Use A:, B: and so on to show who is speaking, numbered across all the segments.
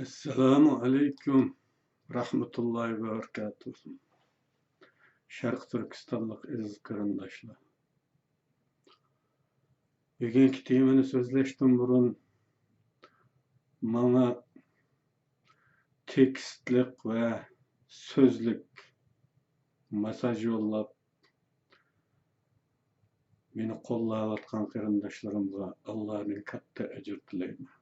A: Assalomu alaykum rahmatullohi va barakatuh. Sharq Turkistonlik aziz qarindoshlar. Bugungi temani so'zlashdan burun menga tekstlik va so'zlik mesaj yo'llab meni qo'llayotgan qarindoshlarimga Allohning katta ajr tilayman.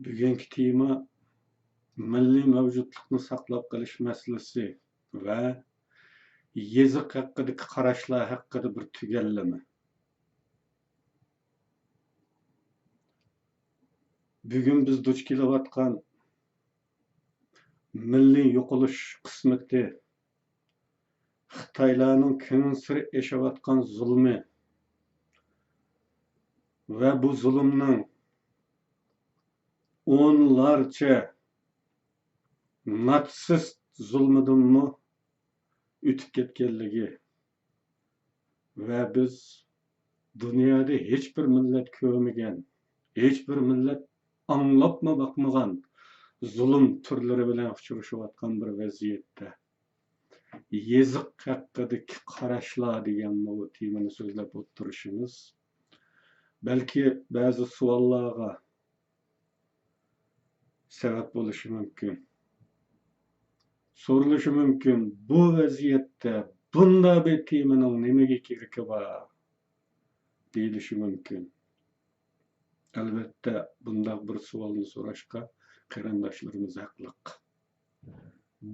A: Bugungi tema milliy mavjudlikni saqlab qolish masalasi va yeziq haqidagi qarashlar haqida bir tugallama. Bugun biz duch kelayotgan milliy yo'qolish qismati Xitoylarning kunsiri yashayotgan zulmi va bu zulmning o'nlarcha natsist zulmidanmi o'tib ketganligi va biz dunyoda hech bir millat ko'rmagan, hech bir millat anglabma bakmagan zulm turlari bilan uchrashayotgan bir vaziyatda yeziq haqidagi qarashlar degan bu temani so'zlab o'tirishimiz balki ba'zi savollarga sabab bo'lishi mumkin. So'ralishi mumkin, bu vaziyatda bunday bir temaning nimaga keragi bor deyilishi mumkin. Albatta bunday bir savolni so'rashga qarindoshlarimiz haqli.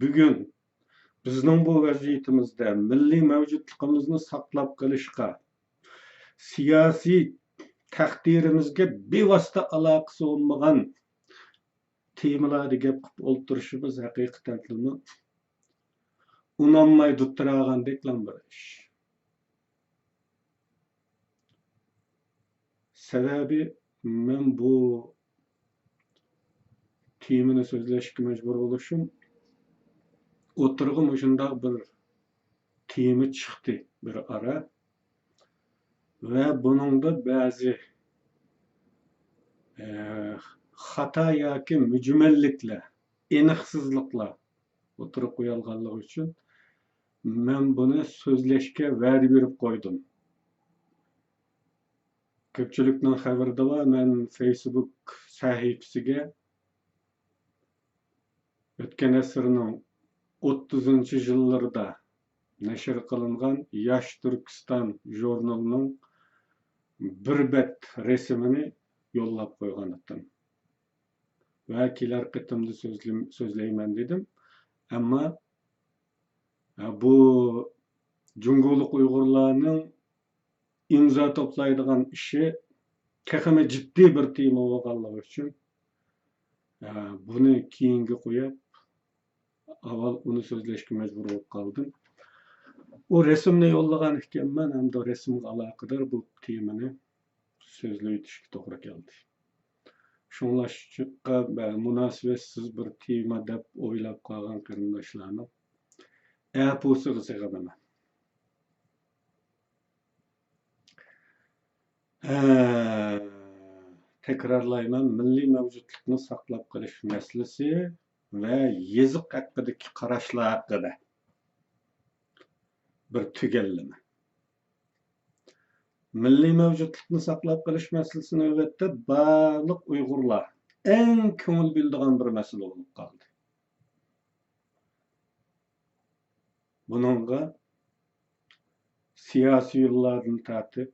A: Bugun bizning bu vaziyatimizda milliy mavjudligimizni saqlab qolishga, siyosiy taqdirimizga bevosita aloqasi bo'lmagan temalarga gap qilib o'tirishimiz haqiqatan unamay tuttiragandek bir ish. Sababi men bu temani so'zlashga majbur bo'lishim o'tirg'im shunday bir tema chiqdi bir ara va buningda ba'zi xato yoki mujmalliklar, aniqsizliklar o'tirib qo'yilganligi uchun men buni so'zlashga va'da berib qo'ydim. Ko'pchilikning xabarida bor, men Facebook sahifasiga o'tgan asrning 30-yillarida nashr qilingan Yosh Turkiston jurnalining bir bet rasmini yo'llab qo'ygan edim. Va kelar qitimda so'zlayman dedim. Ammo bu Jungolik Uyg'urlarning imzo to'playdigan ishi texmi jiddiy bir tema bo'lganligi uchun buni keyinga qo'yib avval uni so'zlashga majbur bo'lib qoldim. O resimni yo'llagan ekanman, hamda resimga aloqador bu temani so'zlab o'tishga to'g'ri keldi. Shunlashchiqqa munosabatsiz bir tema deb o'ylab qolgan qarindoshlarni apusiga sig'inaman. Takrorlayman, milliy mavjudlikni saqlab qolish masalasi va yeziq haqidagi qarashlar haqida bir tugallama. Milliy mavjudlikni saqlab qolish masalasi navbatda barliq Uyg'urlar eng ko'ngil bildigan bir masala bo'lib qoldi. Buningga siyosiy yo'llardan tortib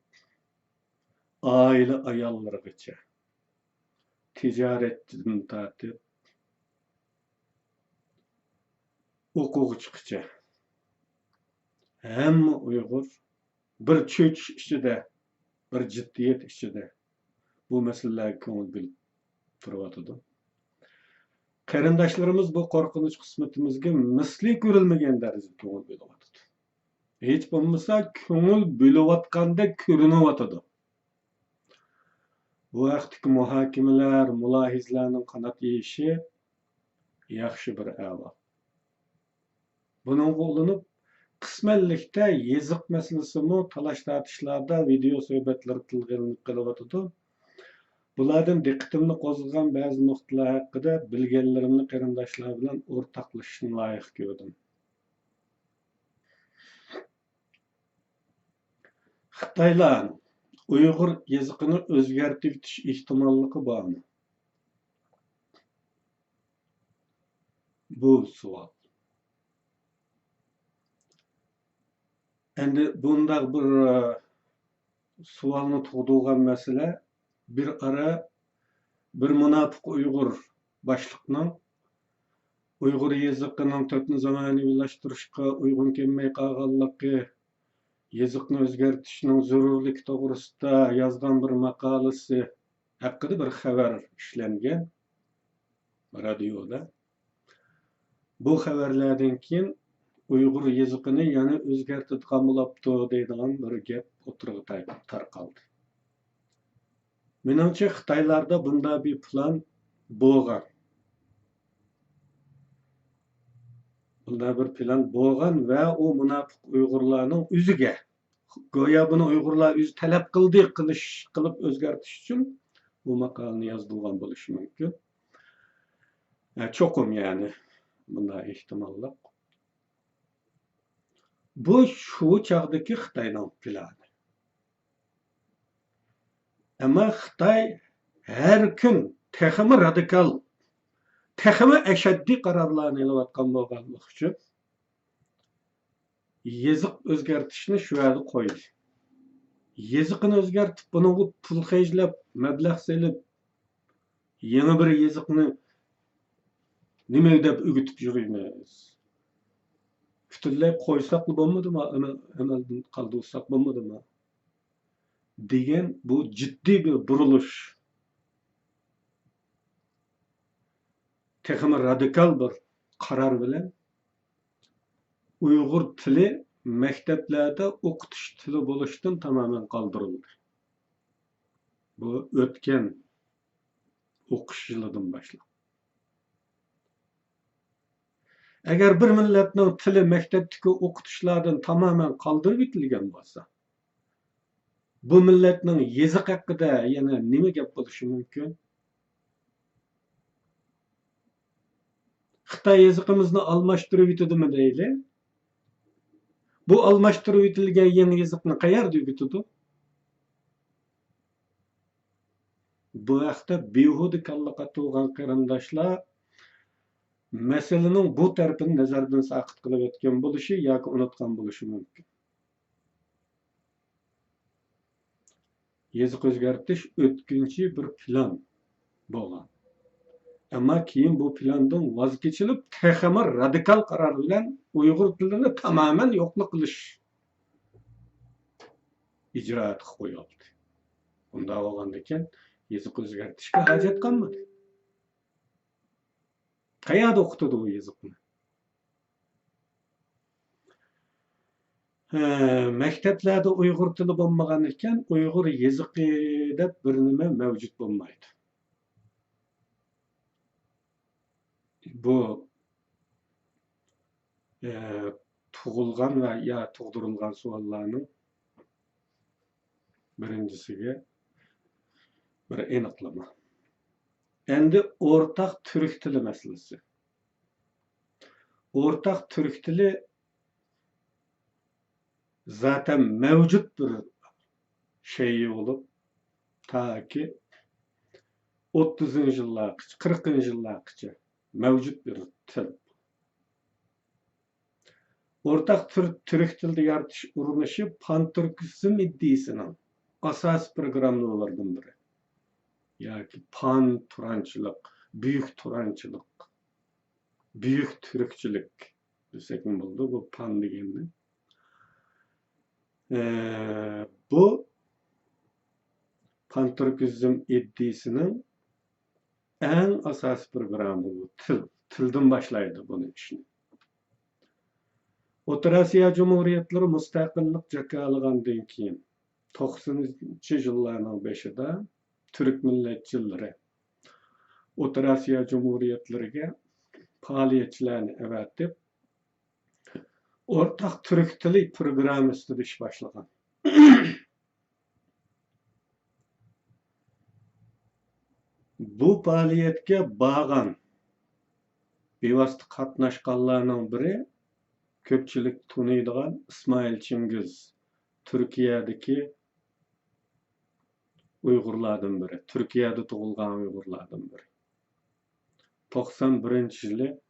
A: oila ayollarigacha, tijoratdan tortib o'quvchigacha hamma Uyg'ur bir cho'chish ichida, bir jiddiyat ichida bu masalalarga ko'ngil bilib turibdi. Qarindoshlarimiz bu qo'rqinch qismatimizga misli ko'rilmagan darajada ko'ngil bilyapti. Hech bo'lmasa ko'ngil bo'layotgandek ko'rinyapti. Bu vaqtdagi muhokamalar, mulohizlarning qanot yeyishi yaxshi bir avval. Buningga ulanib qismanlikda yeziq masalasimi talash tartishlarda video suhbatlar tilg'ilinib qelyapti. Bulardan diqqatimni qo'zg'agan ba'zi nuqtalar haqida bilganlarimni qarindoshlar bilan o'rtoqlashishni loyiq ko'rdim. Xitoylar Uyg'ur yezigini o'zgartirib o'tish ehtimolligi bormi? Bu savol. Endi bundaq bir savolni tug'dirgan masala bir ara bir munofiq Uyg'ur boshliqning Uyg'ur yeziqining to'tni zamonaviylashtirishga uyg'un kelmay qolganligi, yeziqni o'zgartirishning zarurligi to'g'risida yozgan bir maqolasi haqida bir xabar ishlangan radioda. Bu xabarlardan keyin Uyg'ur yeziqini yana o'zgartirgan bo'libdi deydigan bir gap o'tirg'i tarqaldi. Menimcha Xitoylarda bunday bir plan bo'lgan. Bunday bir plan bo'lgan va u munofiq Uyg'urlarning o'ziga go'yo buni Uyg'urlar o'zi talab qilib o'zgartirish uchun bu maqolani yozilgan bo'lishi mumkin. Cho'qim yani bunday ehtimollar. Bu shu chog'dagi Xitoyning plani. Ama Xitoy her kun texmi radikal, texmi ashaddiy qarorlarni olayotgan bo'lganligi uchun yeziq o'zgartirishni shu yerda qo'ydi. Yeziqni o'zgartirib, buni pul xarjlab, mablag' selib, yangi bir yeziqni nima deb o'gitib yuramiz? Butunlay qo'ysak bo'lmadimi? Amaldan qoldirsak bo'lmadimi? Degan bu ciddi bir buruluş. Texmi radikal bir karar bilen Uyg'ur tili maktablarda o'qitish tili bo'lishdan tamamen kaldırıldı. Bu o'tgan o'qish yilidan boshlab. Agar bir millatning tili maktabdagi o'qitishlardan tamamen kaldırıp etilgan bo'lsa, bu millatning yeziq haqida yana nima gap bo'lishi mumkin? Xitoy yeziqimizni almashtirib etadimi deyli? Bu almashtirib etilgan yangi yeziqni qayerda o'qitadi? Bu haqda behuda kalla qatılgan qarindoshlar meselenin bu tarafini nazardan saqit qilib o'tgan bo'lishi yoki unutgan bo'lishi mumkin. Yeziq o'zgartirish o'tkinchi bir plan bo'lgan. Ama keyin bu plandan voz kechilib, texmi radikal qaror bilan Uyg'ur tilini tamamen yo'qlik qilish ijroat qilib qo'yildi. Bunda bo'lgandan keyin yeziq o'zgartirishga hojat qolmadi. Qayerda o'qitadi bu yeziqni? Maktablarda Uyg'ur tili bo'lmagan ekan, Uyg'ur yeziqi deb bir nima mavjud bo'lmaydi. Bu tug'ilgan va ya tug'dirilgan savollarning birinchisiga bir aniqlama. Endi o'rtaq turk tili masalasi. O'rtaq turk tili zaten mevcut bir şey olup ta ki 30. yıllar, 40. yıllarca mevcut bir til. Ortak Türk tilde yaratish urinishi pan-türkizm iddiasinin asas programmalarından biri. Yani pan-turançılık, büyük turançılık, büyük Türkçülük desek mi oldu bu pan degenini. Bu pan-türkizm iddiasinin en asas programı bu til. Tilden başlaydı bunun işini. O'rta Osiyo Cumhuriyetleri mustaqillik jakalagandan keyin 90-yillarning 5'ida Türk millatchilari O'rta Osiyo Cumhuriyetlariga faoliyatchilarni avatib Ortak Türk Dili programı üstüde iş başlagan. Bu faaliyetke bağan bevasitı katnaşkanlarning biri köpçülük tunuydigan İsmail Çingiz, Türkiye'deki Uygurlardan biri, Türkiye'de tug'ilgan Uygurlardan biri. 91-yili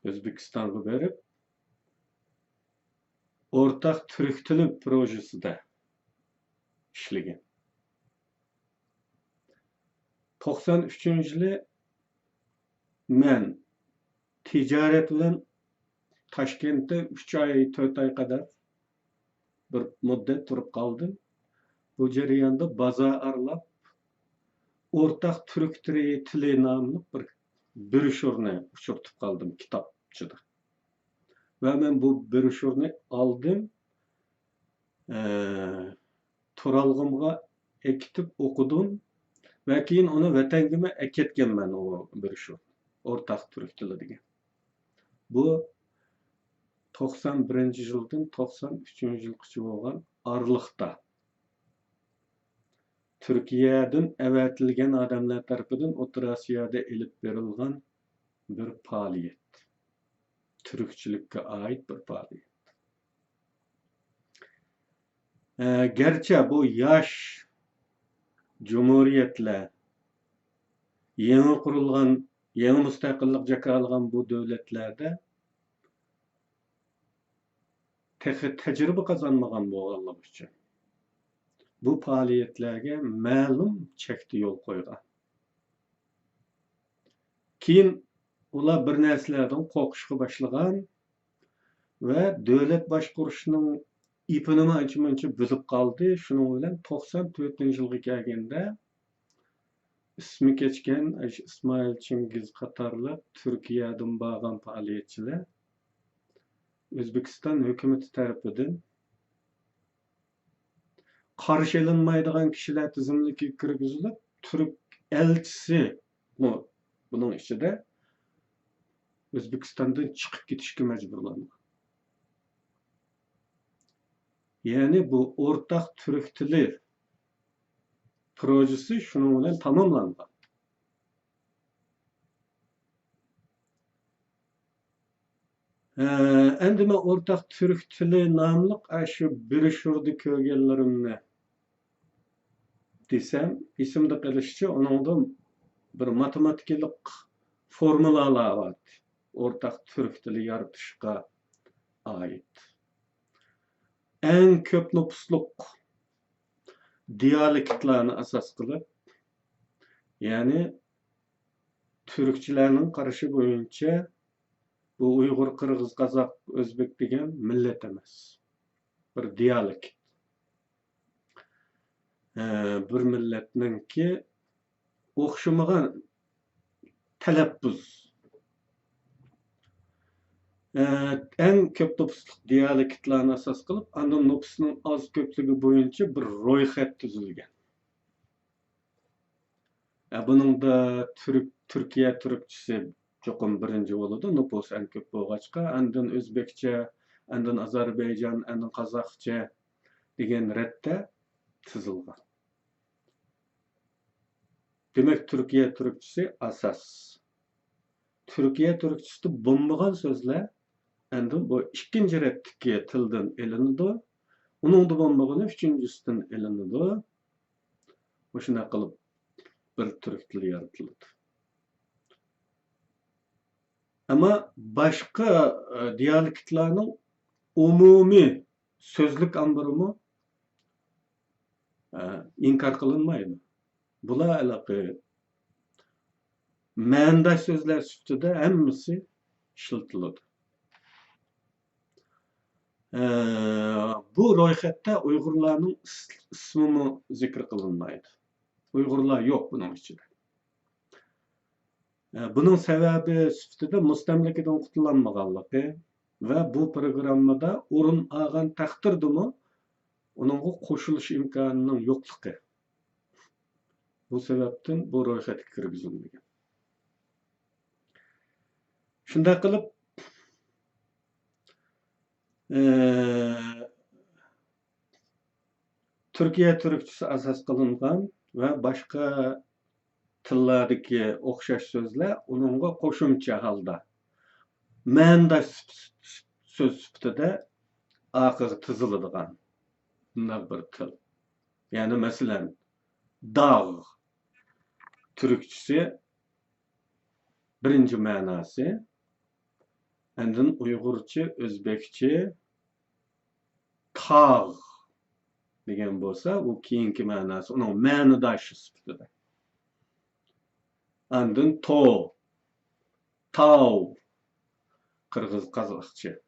A: O'zbekistonga berib, Ortak Türk Dili projesida ishlagan. 93-yili men ticaret bilan Toshkentda 3 ay, 4 ay kadar bir muddat turib qoldim. Bu jarayonda bozor aralab Ortak Türk Dili nomli bir broşurni uchirtib qoldim kitobchida. Va men bu broşurni oldim, turalg'imga ekitib o'qidim va keyin uni vatangimga aketganman o broşur. Ortak Türk Dili degan. Bu 91-yildan 93-yilgacha bo'lgan aralıqda Türkiye'den evetilgen adamlar tarafından O'rta Osiyoda elib berilgan bir faaliyet. Türkçülükке ait bir faaliyet. Gerçi bu yaş cumhuriyetler yeni kurulgan, yeni müstakillik jakalangan bu devletlerde tecrübe kazanmagan bo'lganlar uchun bu faaliyetlerge ma'lum chekli yo'l qo'ygan. Keyin ular bir narsalardan qo'rqishga boshlagan va davlat boshqarishning ipini ancha buzib qoldi. Shuning bilan 94-yilga kelganda ismi kechgan İsmail Çingiz qatorli Turkiyadan bo'lgan faoliyatchilar O'zbekiston hukumati tarafidan qarshi elinmaydigan kishilar tizimligiga kirgizilib, Türk elchisi bunun ichida O'zbekistondan chiqib ketishga majburlangan. Ya'ni bu Ortak Türk Dili projesi shuning bilan tamomlangan. Endi men Ortak Türk Dili nomli shu broşurda ko'rganlarimni desem, esimda qolishicha, uningda bir matematikalik formulalar var. Ortak Türk Dili yaratishga ait. En ko'p nüfusluk dialektlarni asos qilib, ya'ni Türkçilerning qarashi bo'yicha bu Uyg'ur, Qirg'iz, Qozoq, O'zbek degan millat emas. Bir dialekt. Bir millatninki o'xshamagan talaffuz. En ko'p nüfusluk dialektlarni asos qilib, andan nüfusning az ko'pligi bo'yicha bir ro'yxat tuzilgan. Buningda Türkiye Türkçesi cho'qim birinchi bo'ladi, nüfus en ko'p bo'lg'achqa, andan O'zbekcha, andan Ozarbayjon, andan Qozoqcha degan ratda tuzilgan. Demek Türkiye Türkçesi asas. Türkiye Türkçesida bo'lmagan so'zlar endi bu ikkinchi ratdagi tildan elinadi. Uningda bo'lmagani uchinchisidan elinadi. Shunday qilib bir Türk tili yaratiladi. Ama başka dialektlarning umumiy so'zlik ambarimi inkor qilinmaydi. Bular aloqi ma'nodash so'zlar sifatida hammasi ishlatiladi. Bu ro'yxatda Uyg'urlarning ismi zikr qilinmaydi. Uyg'urlar yo'q buning ichida. Bunun sebebi sifatida mustamlikadan qutulolmaganligi va bu programmada o'rin olgan taqdirdami uningga qo'shilish imkonining yo'qligi. Bu sebepten bu ro'yxatga kirgizilmagan. Shunday qilib Türkiye türkçesi asas kılıngan ve başka tillardaki okşaş sözler onunla koşumça halda. Manda söz süptede akır tızılıdığan bunlar bir til. Yani mesela dağ türkçesi birinci manası, endin Uygurça, Özbekçe tağ degan bolsa, u keyinki manası, onun ma'nodashi sifatida. Andin to, tau, Qirg'iz Qozog'cha.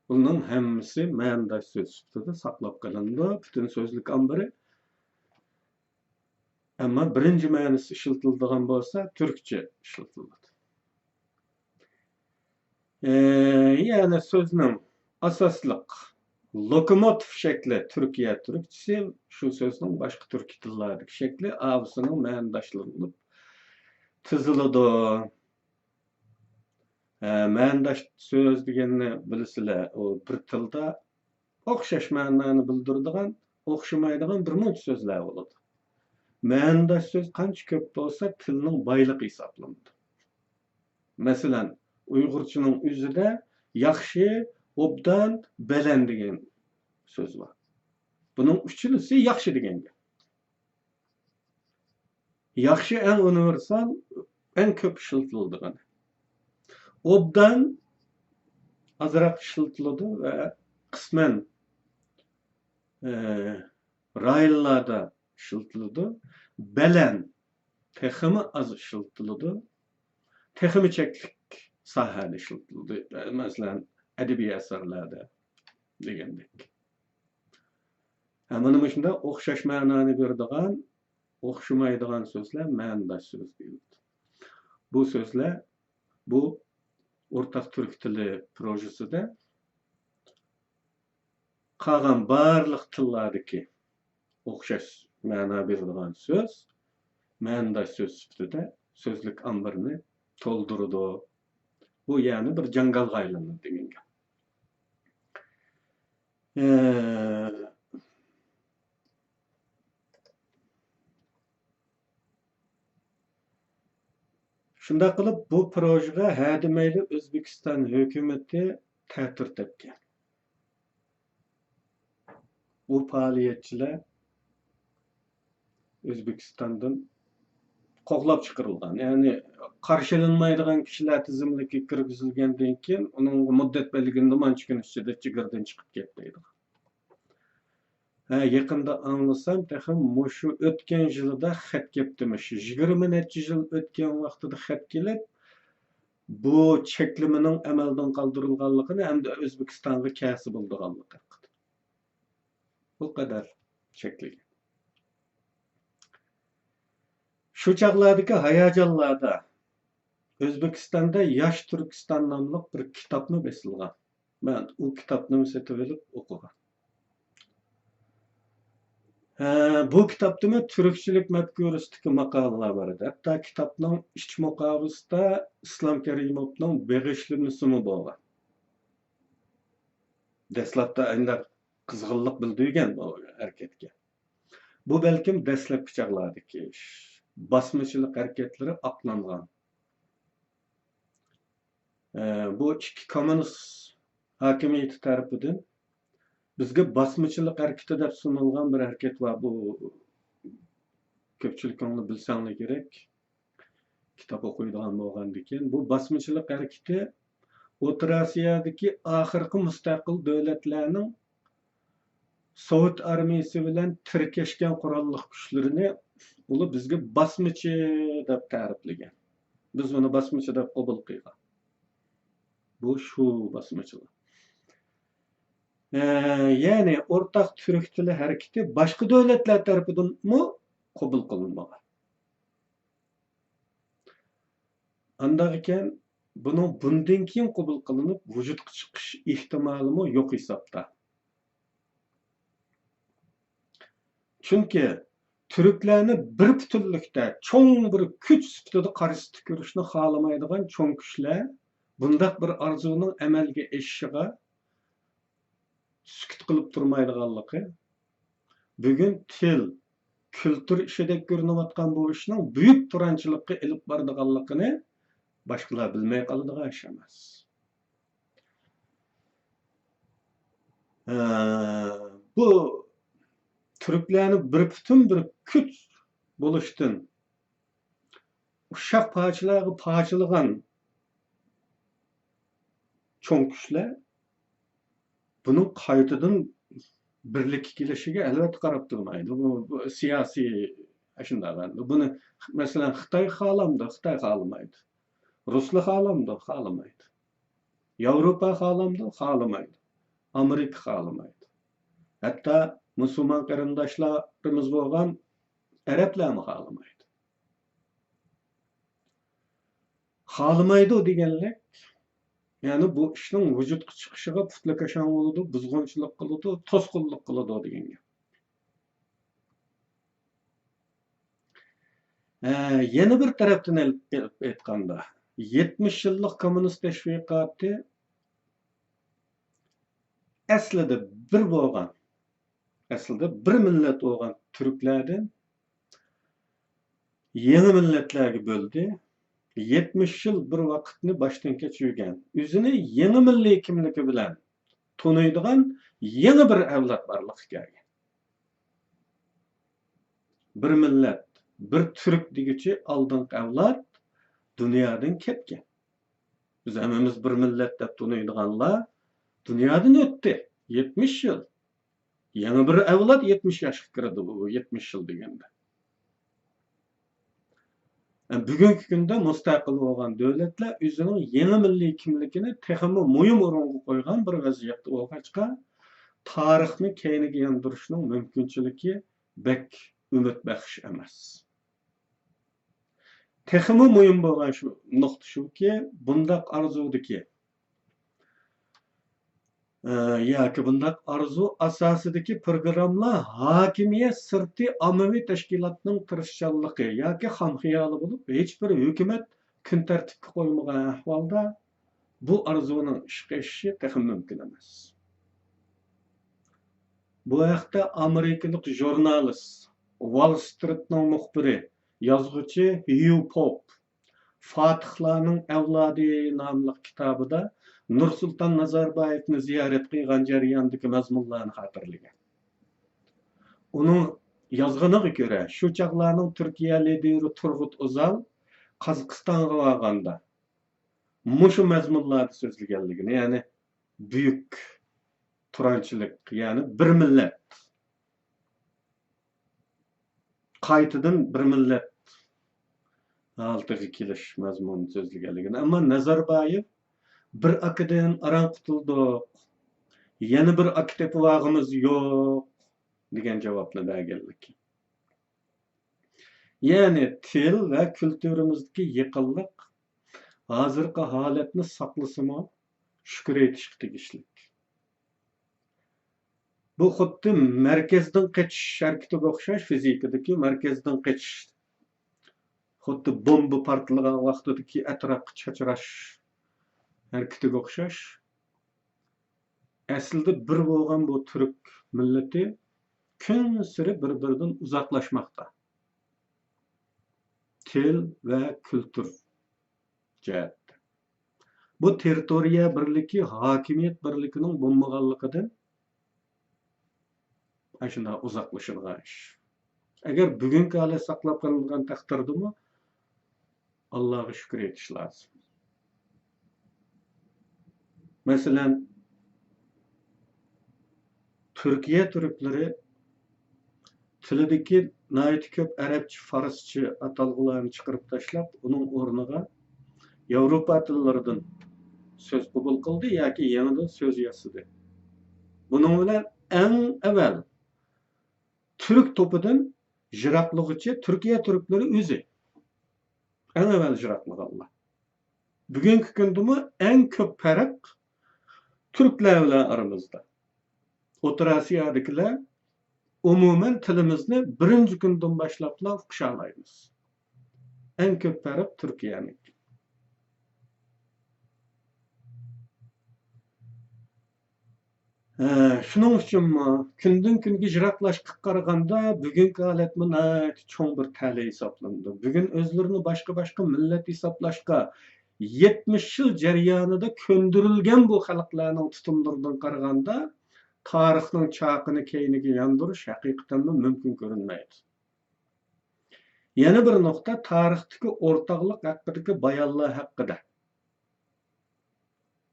A: Bunun hemmisi ma'nodash söz sifatida saqlab qolindi, butun so'zlik ambiri. Ama birinci ma'nosi ishiltiladigan bolsa, turkcha ishiltiladi. Yani sözün asaslık lokomotiv şekli Türkiye Türkçesi, şu sözün başka Türk tillerdeki şekli ağzının ma'nodaşlanıp tızılıdı. Ma'nodaş söz deganini bilsizlar, o bir tilda o'xshash ma'noni bildiradigan, o'xshamaydigan bir muncha so'zlar bo'ladi. Ma'nodash söz qancha ko'p bo'lsa, tilning boyligi hisoblanadi. Masalan, Uyg'urchaning o'zida yaxshi, obdan, baland degan söz var. Bunun üçünüsü yaxşı degan gap. Yaxşı en universal, en ko'p ishiltiladigan. Obdan azroq ishiltiladi va qisman rayonlarda ishiltiladi. Baland texmi az ishiltiladi. Texmi cheklik sahada ishiltiladi. Masalan, adabiy asarlarda degandek. Mana shunda o'xshash ma'noni beradigan, o'xshamaydigan so'zlar ma'nodash so'z deyiladi. Bu so'zlar bu o'rtaq turk tili projesida qolgan barliq tillardagi o'xshash ma'no beradigan so'z ma'nodash so'z sifatida so'zlik ambirini to'ldiradi. Bu ya'ni bir jangalga aylanadi degan gap. Shunda qilib bu projega hadimayli O'zbekiston hukumati ta'tir tepgan. Bu faaliyetçiler O'zbekistondan qo'g'lab chiqarilgan. Ya'ni qarshilanmaydigan kishilar tizimligiga kirgizilgandan keyin uning muddat belgilandi mancha kun ichida chegaradan chiqib ketdi. Yaqinda anglasam, texim mushu o'tgan yilda xat kelibdimish. 20 necha yil o'tgan vaqtida xat kelib, bu cheklamaning amaldan qoldirilganligini hamda O'zbekistonga kasb bo'lganligi. Bu kadar çekli. Şu çağlardaki hayacanlarda Özbekistan'da Yaş Türkistan namlı bir kitapını besilgan. Ben o kitapını setevelip okugan. Bu kitapta mı Türkçülük metgörüsteki makalalar var edi. Hatta kitapның iç muqabısında İslam Kerimov'ның begişlimisi mi bolgan. Deslapta aylar kızgınlık bildirgen bu hareketke. Bu belkim dastlabki chaqlardagi ish. Basmachilik hareketlari aqlangan. Bu ikki kommunist hokimiyati tarafidan bizga basmachilik hareketi deb sunilgan bir hareket var. Bu ko'pchilik onu bilsanglar kerak. Kitap o'qiydigan bo'lgandan keyin bu basmachilik hareketi O'rta Osiyodagi oxirgi mustaqil davlatlarning Sovet armiyasi bilan tirkashgan qurolli kuchlarini ular bizga basmachi deb ta'riflagan. Biz uni basmachi deb qabul qilgan. Bu shu basmachilik. Yani o'rtaq turk tili harakati boshqa davlatlar tarafidan mu qabul qilinmagan. Anda ekan buni bundan keyin qabul qilinib vujudga chiqish ehtimoli mu yo'q hisobda. Çünkü Türklerni bir bütünlükte çoğun bir küç sifatida qarshi ko'rishni xohlamaydigan cho'ng kuchlar bundaq bir arzuning amalga oshishiga qilib turmaydiganligi, bugun til, kültür işidek görünüvatkan bu işning büyük turançılıkka ilip bardiganligini boshqalar bilmay qoladigan ish emas. Bu Türklarni bir butun bir kuch bo'lishdan uşaq parçalarga parçalagan cho'ng kuchlar bunun qaytadan birlikka kelishiga albatta qarab turmaydi. Bu siyosiy shunday. Buni masalan Xitoy xohlamdi, Xitoy xohlamaydi. Ruslar xohlamdi, xohlamaydi. Yevropa xohlamdi, xohlamaydi. Amerika xohlamaydi. Hatto musulmon qarindoshlarimiz bo'lgan arablar ham xohlamaydi. Xohlamaydi deganlik, ya'ni bu ishning vujudga chiqishiga putlakashon bo'ladi, buzg'unchilik qiladi, to'sqinlik qiladi degan gap. Yana bir tarafdan aytganda, 70 yillik kommunist tashviqoti aslida bir millat bo'lgan turklardan yangi millatlarga bo'ldi. 70 yıl bir vaqtni boshdan kechirgan, o'zini yangi milliy kimligi bilan tunuydigan yangi bir avlod borliqqa kelgan. Bir millat, bir turk degichi oldingi avlod dunyodan ketgan. Biz hammamiz bir millat deb tunuydiganlar dunyodan o'tdi. 70 yıl. Yangi bir avlod 70 yoshga kirdi bu 70 yıl deganda. Bugungi kunda mustaqil bo'lgan davlatlar o'zining yangi milliy kimligini texmi muhim o'ringa qo'ygan bir vaziyatda bo'lgachqa tarixni keyniga yandirishning mumkinchiligi bek umid baxsh emas. Texmi muhim bo'lgan shu nuqta shuki, bundaq arzudiki yoki bundaq arzu asosidagi programmalar hokimiyat sirti ommaviy tashkilotning tirishchanligi yoki xomxiyoli bo'lib, hech bir hukumat kun tartibga qo'ymagan ahvolda bu arzuning ishga oshishi texmi mumkin emas. Bu haqda amerikalik jurnalist, Wall Street'ning muxbiri, yozuvchi Hugh Pope Fatihlarning avlodi nomli kitobida Nursulton Nazarboyevni ziyorat qilgan jarayondagi mazmunlarni xotirlagan. Uning yozganiga ko'ra, shu chaqlarning Turkiya lideri Turg'ut O'zal Qozog'istonga borganda mushu mazmunlarni so'zlaganligini, ya'ni buyuk turanchilik, ya'ni bir millat, qaytadan bir millat holatiga kelish mazmunini so'zlaganligini, ammo Nazarboyev bir akidan aran qutuldik, yana bir ak tepuvog'imiz yo'q degan javobni berganlik. Ya'ni til va kulturimizdagi yiqillik hozirgi holatni saqlasimi shukr etishga tegishli. Bu xuddi markazdan qochish harakatiga o'xshash, fizikadagi markazdan qochish. Xuddi bomba portlagan vaqtidagi atrofga chachrash harakatiga o'xshash. Aslida bir bo'lgan bu turk millati kun siri bir-biridan uzoqlashmoqda. Til va kultur jihatda. Bu territoriya birligi, hokimiyat birligining bo'lmaganligidan shunday uzoqlashilgan ish. Agar bugungi holat saqlab qolingan taqdirdami, Allohga shukr etish lozim. Masalan, Turkiya turklari tilidagi nayt ko'p arabcha, farscha atalg'ularni chiqarib tashlab, uning o'rniga Yevropa tillaridan so'z qabul qildi yoki yangidan so'z yasadi. Buning bilan eng avval Türk topidan jiroqlig'icha Turkiya turklari o'zi eng avval jiroqlaganlar. Bugungi kundami eng ko'p farq turklar bilan aramizda. O'rta Osiyadagilar umuman tilimizni birinchi kundan boshlab o'qishalaymiz. Eng ko'p farq Turkiyaniki. Şunun üçünmü, kündün günge jiraklashqqa qaraganda bugungi holatmi nihoyat cho'ng bir ta'li hisoblanadi. Bugun o'zlarini boshqa millat hisoblashga 70 yil jarayonida ko'ndirilgan bu xalqlarning tutumlaridan qaraganda tarixning chaqini keyniga yondirish haqiqatan mumkin ko'rinmaydi. Yana bir nuqta tarixdagi o'rtoqlik haqidagi bayonlar haqida.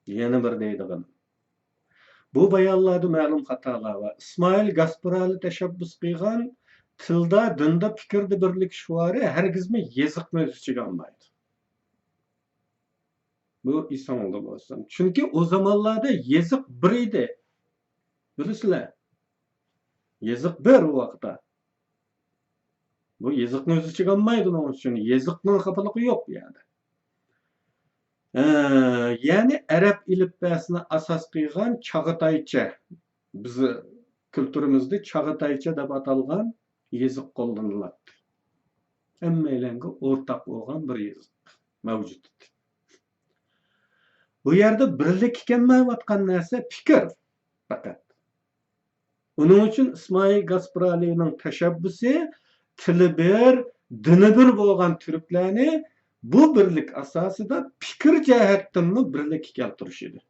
A: Yana bir deydigan. Bu bayonlarda ma'lum xatolar var. İsmail Gasparali tashabbus qilgan tilda, dinda, fikrda birlik shuari hargizmi yeziqni o'z ichiga olmaydi. Bu esingizda bo'lsin. Chunki o zamonlarda yeziq bir edi. Bilasizlar? Yeziq bir o vaqtda. Bu yeziqni o'z ichiga olmaydi onun uchun. Yeziqning xafaligi yo'q yani. Yani Arab ilifbasini asos qilgan Chag'ataycha, bizi kültürümüzde Chag'ataycha deb atalgan yeziq qo'llaniladi. Hammalarga o'rtaq bo'lgan bir yeziq mavjud. Bu yerda birlik ekanmayotgan narsa fikr faqat. Uning uchun İsmail Gasparalining tashabbusi tili bir, dini bir bo'lgan turklarni bu birlik asosida fikr jihatdan birlik keltirish edi.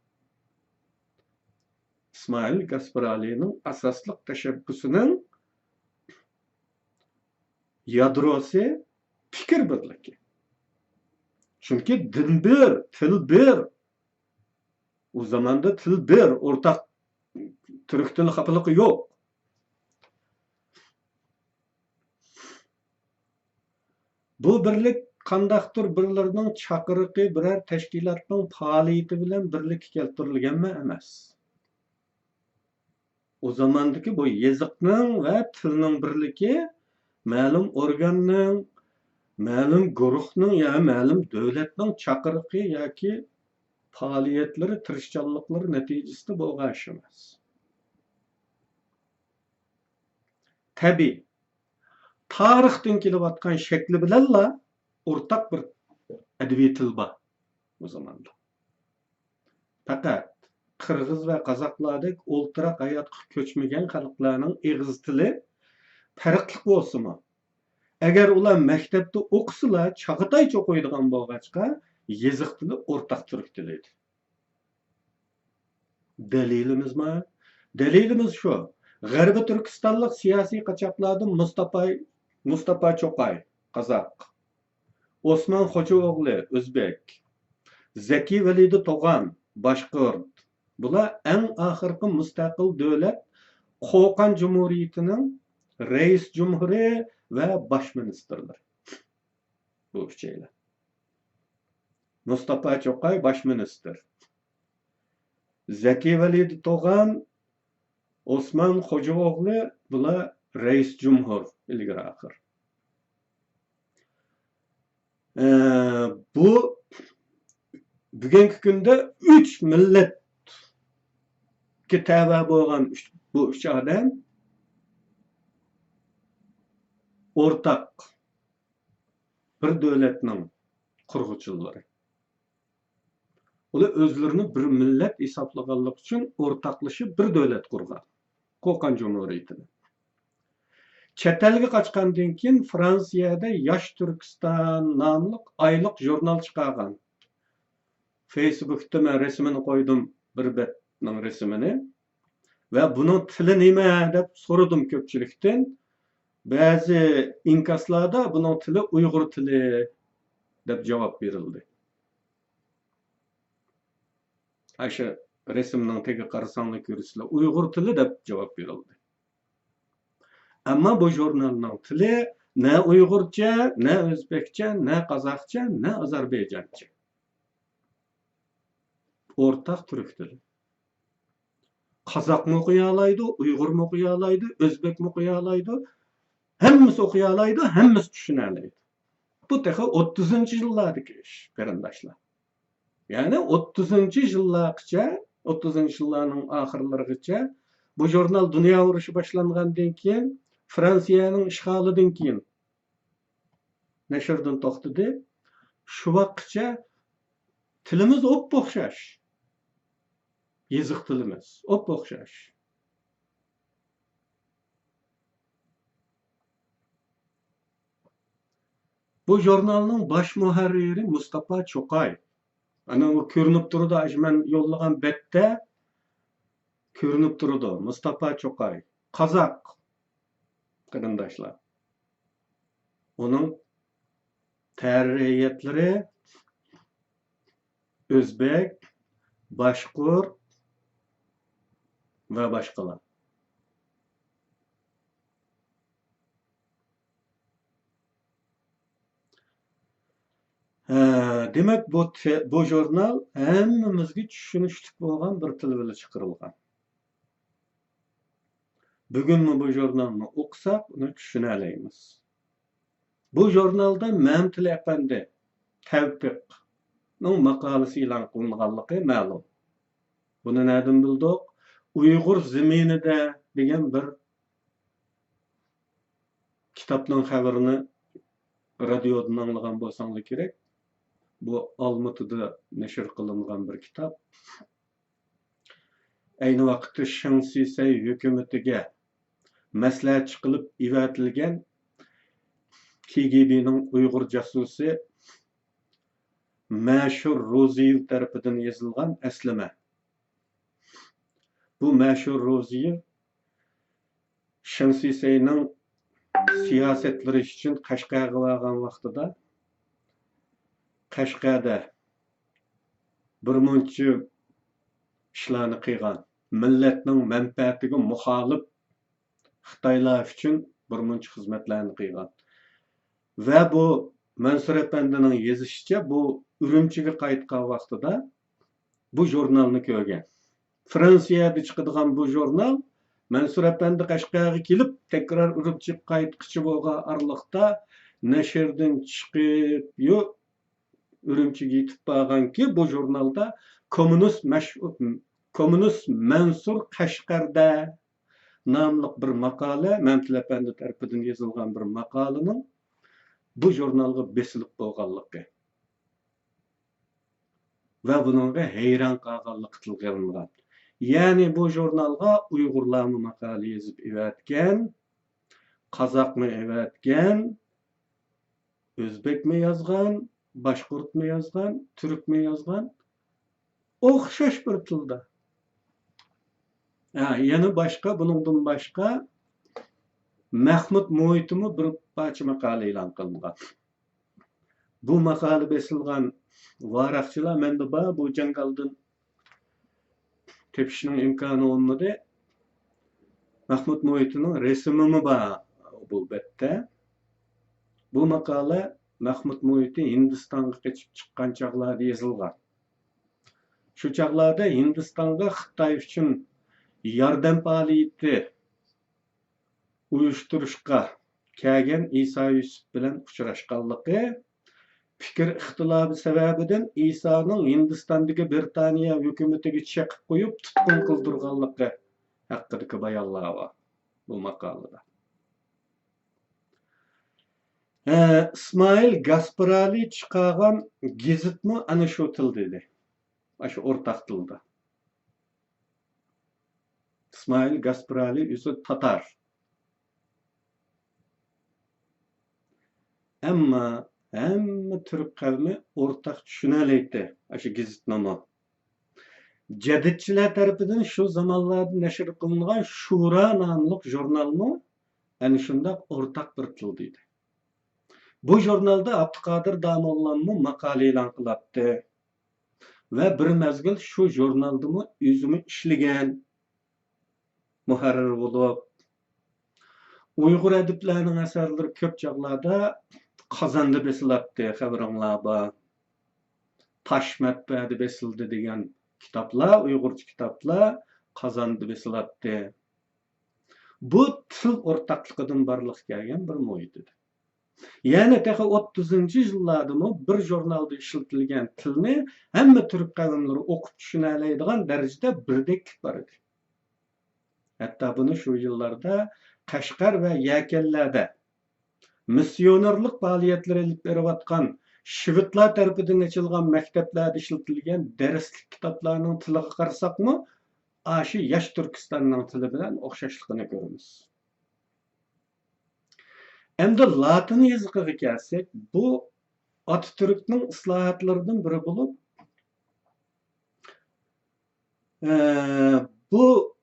A: İsmail Gasparalining asosliq tashabbusining yadrosi fikr birligi. Chunki din bir, til bir. O zamanda til bir, o'rtaq turk tili xafaligi yo'q. Bu birlik qandaqdir birlarning chaqiriqi birer tashkilotning faoliyati bilan birlik keltirilganmi emas. O zamandagi bu yeziqning va tilning birligi ma'lum organning, ma'lum guruhning ya ma'lum davlatning chaqiriqi yoki faoliyatlari, tirishchanliklari natijasida bo'lgan ish emas. Tabii tarixdan kelayotgan shakli bilanla o'rtaq bir adabiy til bor o zamanda. Faqat Qirg'iz va qozoqlardek o'ltiraq hayotga ko'chmagan xalqlarning eg'iz tili farqli bo'lsa-mu, agar ular maktabda o'qisalar, Chag'ataycha o'qiydigan bo'lg'achqa, yeziq tili o'rtaq turk tili edi. Dalilimiz shu. G'arbiy Turkistonlik siyosiy qochoqlardan Mustafa Cho'qay, qozoq, Osman Xo'jao'g'li, o'zbek, Zaki Validi To'g'an, boshqirt. Bular eng oxirgi mustaqil davlat Qo'qon Jumhuriyatining rais jumhuri va bosh ministrlari. Bu uchaylar. Mustafa Cho'qay bosh ministr. Zaki Validi To'g'an, Osman Xo'jao'g'li bular rais jumhur ilgari oxir. Bu bugungi kunda 3 millatga tava bo'lgan bu 3 odam o'rtaq bir davlatning qurg'uvchilari. Ular o'zlarini bir millat hisoblaganlik uchun o'rtaqlashib bir davlat qurgan. Qo'qon Jumhuriyatini. Chet elga qochgandan keyin Fransiyada Yosh Turkiston nomli oylik jurnal chiqargan. Facebookda men rasmini qo'ydim, bir betning rasmini. Va buning tili nima deb so'radim ko'pchilikdan. Ba'zi inkaslarda buning tili Uyg'ur tili deb javob berildi. Aşa resimning tegi qarasanglar ko'rsizlar, Uyg'ur tili deb javob berildi. Ammo bu jurnalning tili ne Uyg'urcha, ne o'zbekcha, ne qozoqcha, ne ozarbayjoncha. O'rtaq turk tili. Qozoqmi o'qiya oladi, Uyg'urmi o'qiya oladi, o'zbekmi o'qiya oladi, hammasi o'qiya oladi, hammasi tushuna oladi. Bu texa 30-yillardagi ish, qarindoshlar. Yani 30-yillargacha, 30-yillarning oxirlarigacha bu jurnal dunyo urushi boshlangandan keyin, Fransiyaning ishg'olidan keyin nashrdan to'xtadi. Shu vaqtgacha tilimiz o'xshash. Yazık til emas. O'xshash. Bu jurnalning baş muharriri Mustafa Cho'qay. Ana o ko'rinib turdi, men yo'llagan betda ko'rinib turdi. Mustafa Cho'qay. Qozoq qarindoshlar. Onun tahririyatları Özbek, Başkur ve başkalar. Demek bu jurnal hammamizga tushunishlik bo'lgan bir til bilan chiqarilgan. Bugunmi bu jurnalni o'qisak, uni tushuna olamiz. Bu jurnalda Mamtil Efendi Tevfik'ning maqolasi e'lon qilinganligi ma'lum. Buni nereden bildik? Uyg'ur zaminida degan bir kitobning xabarini radiodan anglagan bo'lsangiz kerak. Bu Almatı'da neşir kılıngan bir kitap. Aynı vakitte Şansisey hükümetiga maslahatçı qilib ivatilgan KGB'nin Uyghur casusi Mashur Ro'ziyev tarafidan yozilgan aslama. Bu Mashur Ro'ziyev Şansiseyning siyosatlari uchun Qashqarga borgan vaqtida Qashqarda bir muncha ishlarni qilgan, millatning manfaatiga muxolif Xitoylar uchun bir muncha xizmatlarni qilgan. Va bu Mansur Efendining yozishicha, bu Urumchiga qaytgan vaqtida bu jurnalni ko'rgan. Fransiyada chiqadigan bu jurnal Mansur Efendi Qashqarga kelib, tekrar Urumchiga qaytqichi bo'lgan araliqda nashrdan chiqib, yo'q Urumchiga yetib borganki, bu jurnalda Kommunist Mansur Qashqarda nomli bir maqola, Mamtil Efendi tarafidan yozilgan bir maqolaning bu jurnalga besilib bo'lganligi va buningga hayron qolganlik qilgan. Ya'ni bu jurnalga Uyg'urlarni maqola yozib evatgan, Qozoqmi evatgan, O'zbekmi yozgan, Başkurtmi yozgan, Türkmi yozgan, o'xshash bir tilda. Yana boshqa, buningdan boshqa Mahmud Muhitmi bir parcha maqola e'lon qilingan. Bu maqola besilgan varaqchilar menda bor, bu jangaldan tepishning imkoni olmadi. Mahmud Muhitning resmimi bor bu betda. Bu maqola Mahmud Muhit'i Hindistonga qochib chiqqan chaqlarda yozilgan. Shu chaqlarda Hindistonga Xitoy uchun yordam faoliyati uyushtirishga kelgan İsa Yusuf bilan uchrashganligi, fikr ixtilofi sababidan İsa'ning Hindistondagi Britaniya hukumatiga chaqib qo'yib tutqun qildirganligi haqidagi bayonlar bor bu maqolada. İsmail Gasparali chiqargan gazetmi ana shu til dedi. Shu o'rtaq tilda. İsmail Gasparali o'zi Tatar. Ammo hamma turk qavmi o'rtaq tushunalaydi shu gazetnoma. Jadidchilar tarafidan shu zamonlarda nashr qilingan Shura nomli jurnalmi ana shunday o'rtaq bir til deydi. Bu jurnalda Abduqodir Domollamni maqola e'lon qilibdi va bir mezgil shu jurnaldami o'zimi ishlagan muharrir bo'lib, Uyg'ur adiblarining asarlari ko'p chog'larda Qozonda besilibdi, xabaringlar bor. Tosh matbaada besildi degan kitoblar, Uyg'urcha kitoblar Qozonda besilibdi. Bu til o'rtaqligidan barliq kelgan bir muhit edi. Yani 30-yillardami bir jurnalda ishlatilgan tilni hamma turk qavmlari o'qib tushuna oladigan darajada birdek bor edi. Hatto buni shu yillarda Qashqar va Yakanlarda missionerlik faoliyatlari olib berayotgan shvedlar tarafidan ochilgan maktablarda ishlatilgan darslik kitoblarning tiliga qarasaqmi, aşı yaş Türkistan'ın tili bilen okşaşlığını görürüz. Endi Latin yazıqıga kelsek, bu Atatürk'nün ıslahatlarından biri bulup, bu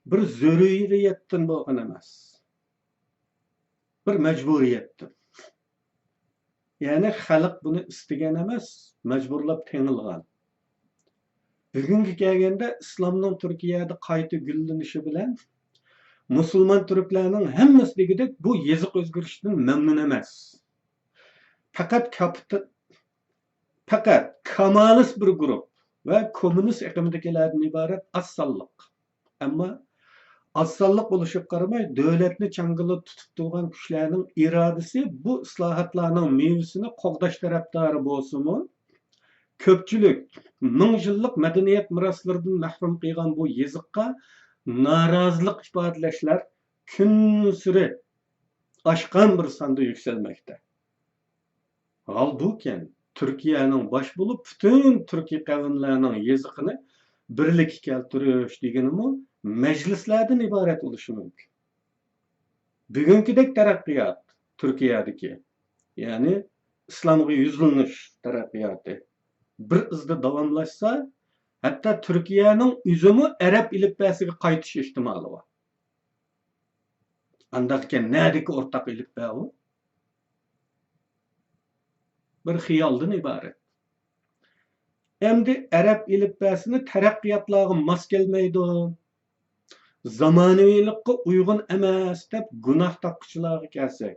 A: bir zöruriyetten bolgan emas. Bir mecburiyettir. Yani halk bunu istegan emas, mecburlap teňilgan. Bugungi kelgende İslamның Türkiye'de qayta güllenişi bilen Müslüman Türklerinin hemmesi degidek bu yazık özgürlüşten memnun emas. Fakat kamalist bir grup ve komünist ekimidekilerden ibaret assallık. Ama assallık oluşup qaramay, devletni çangılı tutup durgan kişilerinin iradesi bu ıslahatlarının meyvesini qoğdaş taraftarı bolsunmu? Köpçülük, ming yıllık medeniyet miraslarından mahrum kıygan bu yazıkka narazılık ifadeleşler gün süre aşkan bir sanda yükselmekte. Halbuki Türkiye'nin baş bulup bütün Türkiye kavimlerinin yazıkını birlik keltiriş degenimi meclislerden ibaret oluşu mümkün. Bugünkidek terakkiyat Türkiye'deki, yani İslam'a yüzülmüş terakkiyatı bir izde davamlaşsa, hatta Türkiye'nin üzümü Arap ilipbesiga qaytish ihtimali var. Andaqken nädiki ortak ilipbe o? Bir hiyaldan ibaret. Endi Arap ilipbesini terakkiyatlarga mas kelmeydi. Zamanaviylikka uygun emas deb gunoh taqquchilarga kelsak.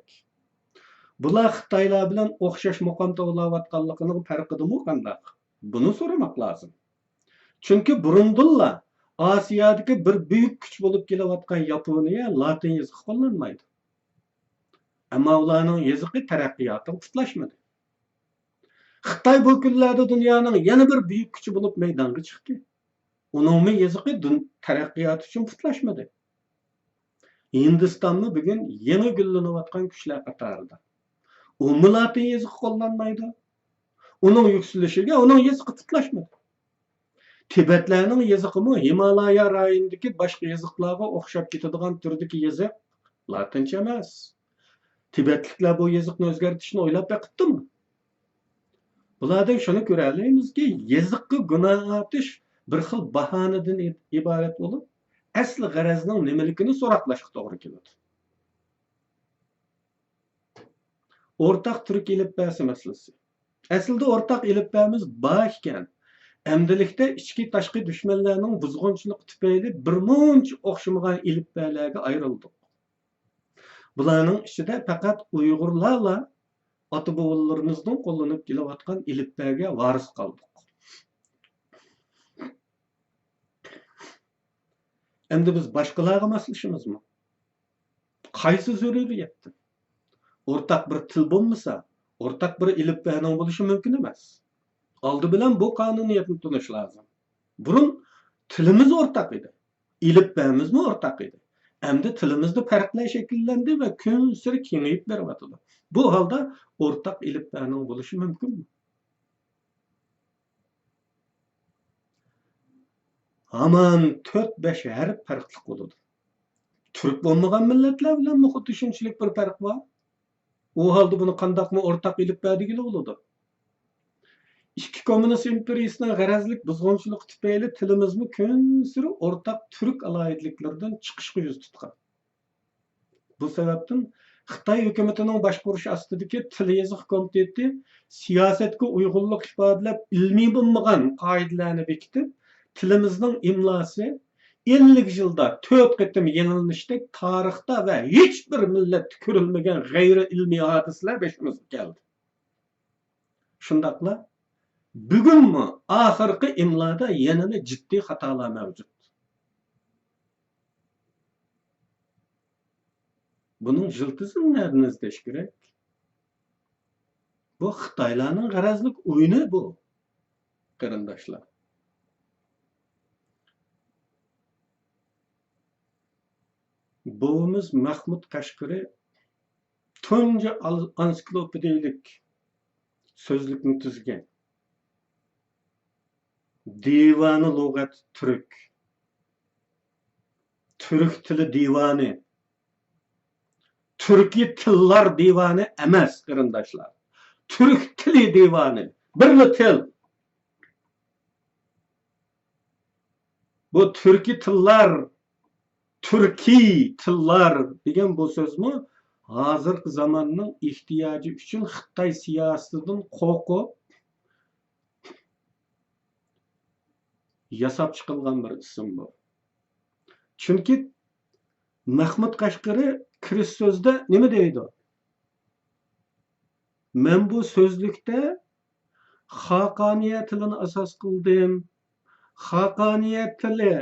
A: Bular Xitoylar bilan o'xshash maqomda bo'layotganligining farqidimi qanday? Buni so'ramak lazım. Çünkü burundulla Asiyadaki bir büyük güç bulup kelayotgan Yaponiya Latin yazıqı qo'llanmaydi. Ama ularning yazıqı taraqqiyotini tutlaşmadı. Xitoy bu kunlarda dunyoning yana bir büyük gücü bulup meydonga chiqdi. Uning yazıqı taraqqiyot uchun tutlaşmadı. Hindistonmi bugun yangi gullanayotgan kuchlar qatorida. U Latin yazıqı qo'llanmaydi. Uning yukselishiga uning yazıqı tutlaşmadı. Tibetlerinin yazıqımı Himalaya rayonundaki başka yazıqlarga o'xshab ketadigan turdagi yazık Latincha emas. Tibetliklar bu yazıqni o'zgartirishni o'ylab baqibdimi? Bulardan shuni ko'ralamizki, yazıqqa gunoh atish bir xil bahonadan iborat bo'lib, asli g'arazning nimaligini so'roqlashga to'g'ri keladi. O'rtaq turk ilipbasi masalasi. Aslida o'rtaq ilipbamiz bor ekan. Endilikte içki taşqi düşmanlarının buzg'unchilik tufayli bir muncha o'xshamagan ilipbalarga ayrıldık. Bularning ichida faqat Uyg'urlarla ota-bobolarimizdan qo'llanib kelayotgan ilipbaga varis qoldik. Endi biz boshqalarga moslashimizmi? Qaysi zaruriyatda? O'rtaq bir til bo'lmasa, o'rtaq bir ilipbaning bo'lishi mumkin emas. Aldı bilen bu kanuniyetini tutuş lazım. Bunun tilimiz ortak idi. İlipbemiz mi ortak idi? Hem de tilimizde farklı şekillendi ve gün sürü kengayip berbatıdı. Bu halde ortak ilipbenin buluşu mümkün mü? Aman 4-5 harf farklılık oldu. Türk olmayan milletler bilen muhut düşünçlük bir fark var. O halde bunu kandak mı ortak ilipbe digili oldu. İki komünist imperiyasının garazlik buzg'unchilik tufayli tilimizmi kun siri o'rtaq turk alayidliklaridan chiqishga yuz tutgan. Bu sababdan Xitoy hukumatining boshqarishi ostidagi til yoziq komiteti siyosatga uyg'unlik ifodalab ilmiy bo'lmagan qoidalarni bekitib, tilimizning imlosi 50 yilda 4 qatim yangilanishdek tarixda va hech bir millat ko'rilmagan g'ayri ilmiy hodisalar beshimizga keldi. Shundaqla bugün mü ahırkı imlada yanına ciddi hatalar mevcut. Bunun jıltızını nereden izleş gerek? Bu Xitaylarning garazlik oyunu bu. Qarindoshlar. Buvimiz Mahmud Qashqari tunji ansiklopediyalik so'zlikni tuzgan. Divani lug'at Türk Türk tili divani. Türkiye tillar divani emas, qarindoshlar. Türk tili divani. Birli til. Bu Türkiye tillar, Türkiye tillar degan bu so'zmi hozirgi zamonning ehtiyoji uchun Xitoy siyosatidan qo'rqib yasab chiqilgan bir ism bu. Chunki Mahmud Qashqari kirish so'zda nima deydi? Men bu so'zlikda Xaqoniya tilini asos qildim. Xaqoniya tili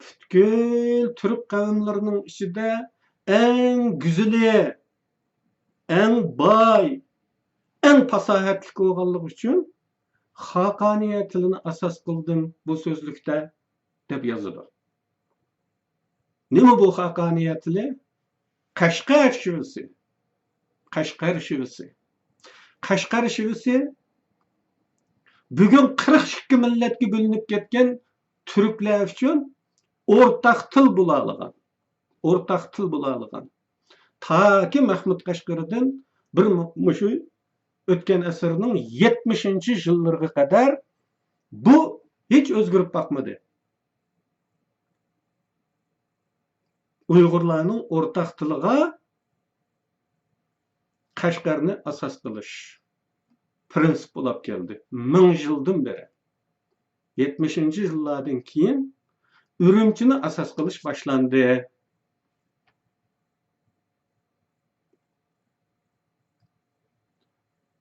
A: butkul Türk qavmlarining ichida eng güzeli, eng boy, eng fasohatli bo'lganligi uchun Xaqoniya tilini asos qildim bu so'zlikda deb yozadi. Nima bu Xaqoniya tili? Qashqar shivisi. Qashqar shivisi. Qashqar shivisi bugun 42 millatga bo'linib ketgan turklar uchun o'rtaq til bo'ladigan. O'rtaq til bo'ladigan. Taki Mahmud Qashqaridan bir mushu o'tgan asrning 70-yillariga qadar bu hech o'zgarib boqmadi. Uyg'urlarning o'rtaq tiliga Qashqarni asos qilish prinsip bo'lib keldi. 1000 yildan beri. 70-yillardan keyin Urumchini asos qilish boshlandi.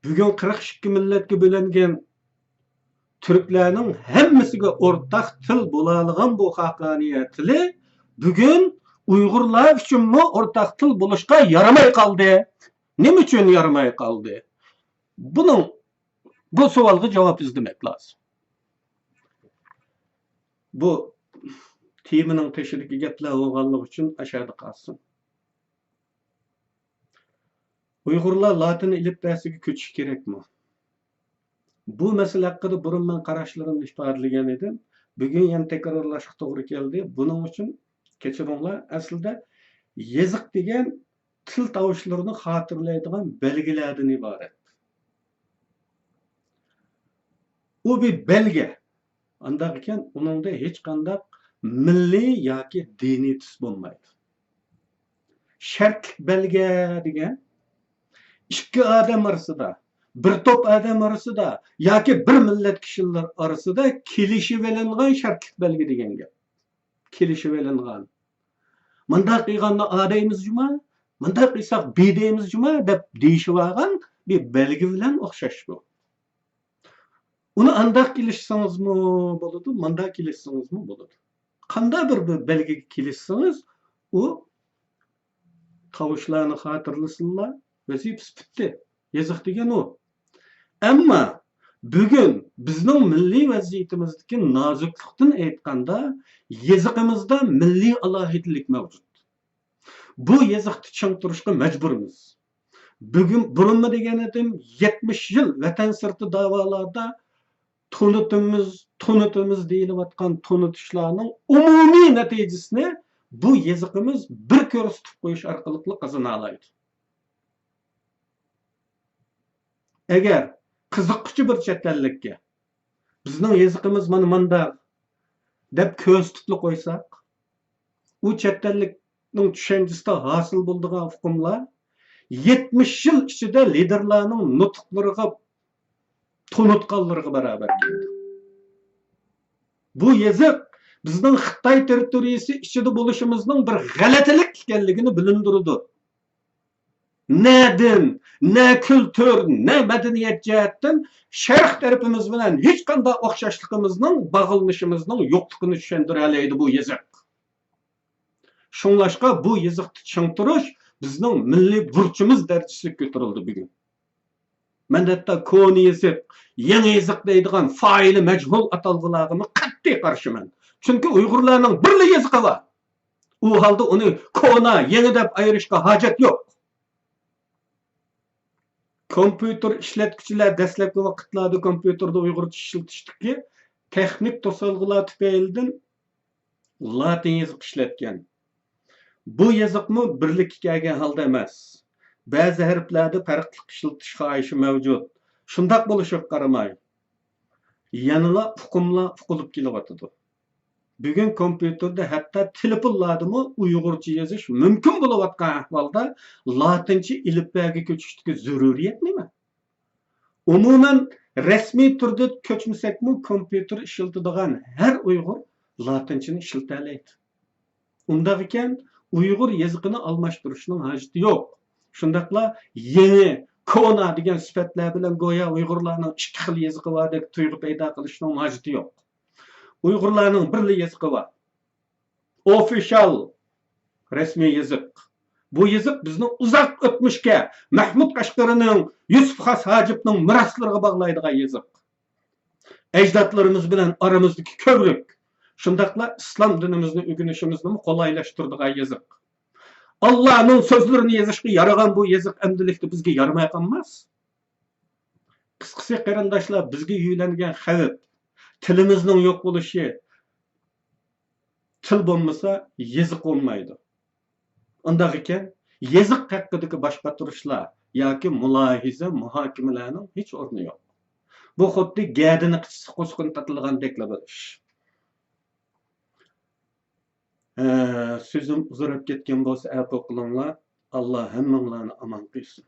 A: Bugun 42 millatga bo'lingan turklarning hammasiga o'rtaq til bo'ladigan bu Xaqoniya tili bugun Uyg'urlar uchunmi o'rtaq til bo'lishga yaramay qoldi. Nima uchun yaramay qoldi? Bu savolga javob izlamak lozim. Bu temaning tashriqi gaplar bo'lganligi uchun aşağıda qolsin. Uyg'urlar Latin alifbosiga ko'chish kerakmi? Bu masala haqida burun men qarashlarimni ifodalagan edim. Bugun yana takrorlashga to'g'ri keldi. Buning uchun kechiringlar, aslida yeziq degan til tovushlarini xotirlaydigan belgilardan iborat. U bir belgi. Andaq ekan, uningda hech qanday milliy yoki diniy tus bo'lmaydi. Shartlik belgi degan ikki odam orasida, bir to'p odam orasida yoki bir millat kishilar orasida kelishib olingan shartlik belgi degan gap. Kelishib olingan. Mundaq qilganda A deymiz juma, mundaq qilsak B deymiz juma deb deyishib olgan bir belgi bilan o'xshash bu. Uni andaq kelishsangizmi bo'ladi, mundaq kelishsangizmi bo'ladi. Qanday bir belgiga kelishsangiz, u tovushlarni xotirlasizlar, vazifasi bitdi. Yeziq degan u. Ammo bugun bizning milliy vaziyatimizdagi noziklikdan aytganda, yeziqimizda milliy alohidlik mavjud. Bu yeziqni tushuntirishga majburmiz. Bugun burunma degan edim 70 yil vatan sirti da'volarda tonutimiz deyilayotgan tonutishlarning umumiy natijasini bu yeziqimiz bir ko'rsatib qo'yish orqali qozona oladi. Agar qiziqchi bir chet ellikka bizning yeziqimiz mana mundaq deb ko'rsatib qo'ysak, u chet ellikning tushunchisida hosil bo'ladigan hukmlar 70 yil ichida liderlarning nutqlariga tonutqanlarga barobar keldi. Bu yeziq bizning Xitoy territoriyasi ichida bo'lishimizning bir g'alatilik ekanligini bilindirdi. Nedin, ne kültür, ne medeniyet cihetden şerh tarafımız bilen hiç qanday o'xshashligimizning, bağlanışımızning yo'qligini tushuntiradi bu yeziq. Shunlashqa bu yeziqni tushuntirish bizning milliy burchimiz darajasiga ko'tarildi bugun. Men hatto koni yeziq, yangi yeziq deydigan faili majhul atalg'ularga qat'iy qarshiman. Chunki Uyg'urlarning birli yeziqi bor. U holda uni kona, yangi deb ayirishga hojat yo'q. Kompüter ishlatuvchilar dastlabki vaqtlarda kompüterda Uyg'urcha ishlatishdiki, texnik to'solg'ular tufaylidan Latin yeziq ishlatgan. Bu yazıqmı birlikka kelgan holda emas. Ba'zi harflarda farqli ishiltish xohishi mavjud. Shundoq bo'lishiga qaramay, yanıla uqumlar uqilib kelyotidi. Bugun kompyuterda hatto telefonlardami Uyg'urcha yozish mumkin bo'layotgan ahvolda latincha ilifbaga ko'chishdagi zaruriyat nima? Umuman rasmiy turda ko'chmasakmi kompyuter ishlatadigan har Uyg'ur latinchani ishlatalaydi. Undaq ekan Uyg'ur yozig'ini almashtirishning hojati yo'q. Shundaqla yangi kona degan sifatlar bilan go'yo Uyg'urlarning ikki xil yozig'i bor deb tuyg'u paydo qilishning hojati yo'q. Uyg'urlarning birli yozig'i bor. Official rasmiy yoziq. Bu yoziq bizni uzoq o'tmishga Mahmud Qashqarining, Yusuf Xos Hojibning miroslariga bog'laydigan yoziq. Ajdodlarimiz bilan oramizdagi ko'prik. Shundaqla islom dinimizni o'rganishimizni qolaylashtiradigan yoziq. Allohning so'zlarini yozishga yaragan bu yoziq amdilikda bizga yaramay qolmas. Qisqasi qarindoshlar, bizga uylangan xavf, tilimizning yo'q bo'lishi, til bo'lmasa yoziq bo'lmaydi. Undaq ekan, yoziq haqidagi boshqa turishlar yoki mulohiza, muhokamalarning hech o'rni yo'q. Bu xuddi gadini qo'sqin tatilgandek ish. Sözüm uzarıp ketken bolsa, afo qilinglar. Allah hammanglarni aman qilsin.